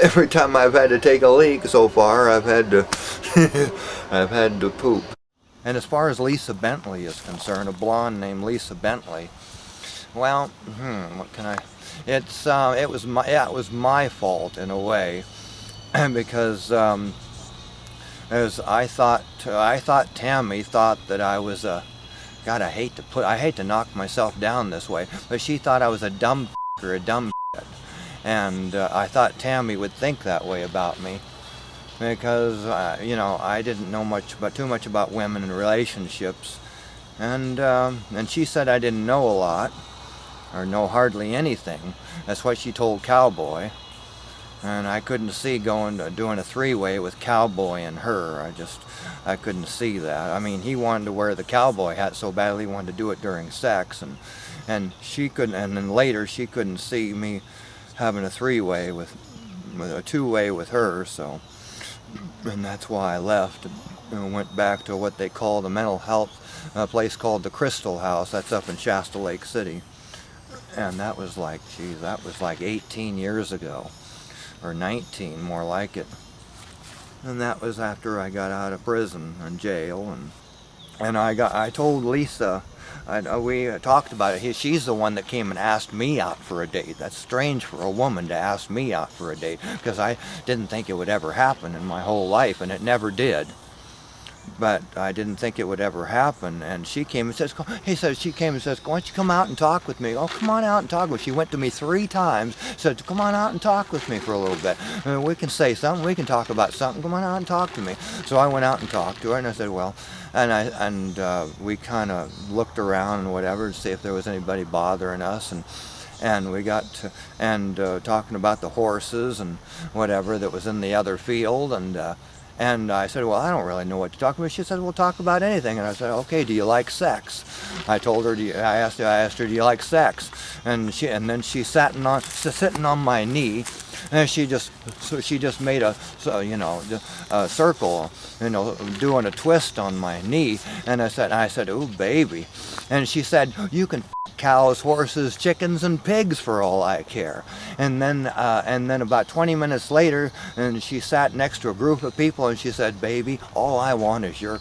Every time I've had to take a leak so far, I've had to I've had to poop. And as far as Lisa Bentley is concerned, a blonde named Lisa Bentley, well, what can I? It was my, yeah, it was my fault in a way, because as I thought Tammy thought that I was a, God, I hate to knock myself down this way, but she thought I was a dumb or a dumb shit. And I thought Tammy would think that way about me, because you know, I didn't know too much about women and relationships, and she said I didn't know a lot or know hardly anything. That's what she told Cowboy, and I couldn't see doing a three-way with Cowboy and her. I couldn't see that. I mean, he wanted to wear the cowboy hat so badly, he wanted to do it during sex, and she couldn't. And then later, she couldn't see me having a three-way with a two-way with her. So, and that's why I left and went back to what they call the mental health place called the Crystal House. That's up in Shasta Lake City, and that was like, geez, that was like 18 years ago, or 19, more like it. And that was after I got out of prison and jail, and I told Lisa, we talked about it. She's the one that came and asked me out for a date. That's strange for a woman to ask me out for a date, because I didn't think it would ever happen in my whole life, and it never did. But I didn't think it would ever happen, and she came and says, she came and says, why don't you come out and talk with me? Oh, come on out and talk with me. She went to me 3 times, said, come on out and talk with me for a little bit. We can say something, we can talk about something, come on out and talk to me. So I went out and talked to her, and I said, well, and we kind of looked around and whatever to see if there was anybody bothering us, and we got to talking about the horses and whatever that was in the other field, and I said, well, I don't really know what to talk about. She said, well, talk about anything. And I said, okay, do you like sex? I told her, I asked her, do you like sex? And then she sitting on my knee, and she just made a circle, doing a twist on my knee. And I said, ooh, baby. And she said, you can cows, horses, chickens, and pigs for all I care. And then about 20 minutes later, and she sat next to a group of people, and she said, baby, all I want is your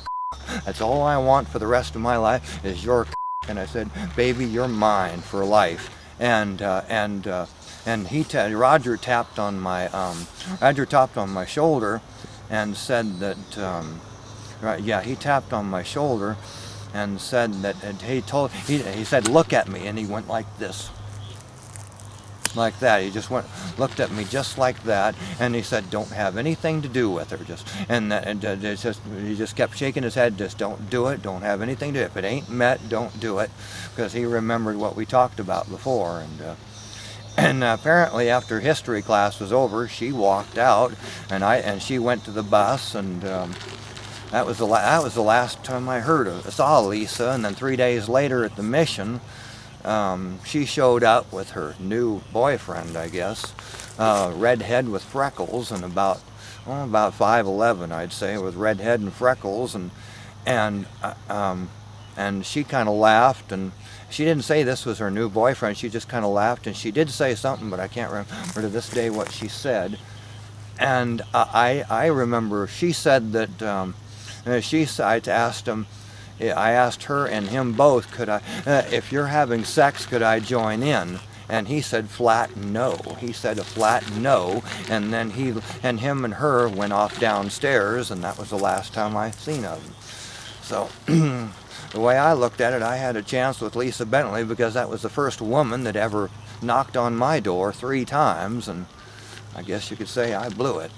that's all I want for the rest of my life is your and I said, baby, you're mine for life. And Roger tapped on my shoulder and said that he tapped on my shoulder and said that he said, look at me, and he went like this, like that. He just looked at me just like that, and he said, don't have anything to do with her, he just kept shaking his head, just don't do it, don't have anything to do. If it ain't met, don't do it, because he remembered what we talked about before. And apparently after history class was over, she walked out, and she went to the bus, and that was the last time I saw Lisa. And then 3 days later at the mission, she showed up with her new boyfriend, I guess, redhead with freckles, and about 5'11", I'd say, with redhead and freckles, and she kind of laughed, and she didn't say this was her new boyfriend. She just kind of laughed, and she did say something, but I can't remember to this day what she said. And I remember she said that I asked her and him both, if you're having sex, could I join in? And he said flat no. He said a flat no, and then him and her went off downstairs, and that was the last time I seen of them. So the way I looked at it, I had a chance with Lisa Bentley, because that was the first woman that ever knocked on my door 3 times, and I guess you could say I blew it.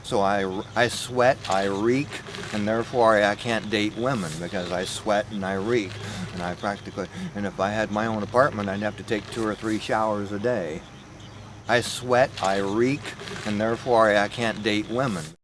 So I sweat, I reek, and therefore I can't date women, because I sweat and I reek. And if I had my own apartment, I'd have to take 2 or 3 showers a day. I sweat, I reek, and therefore I can't date women.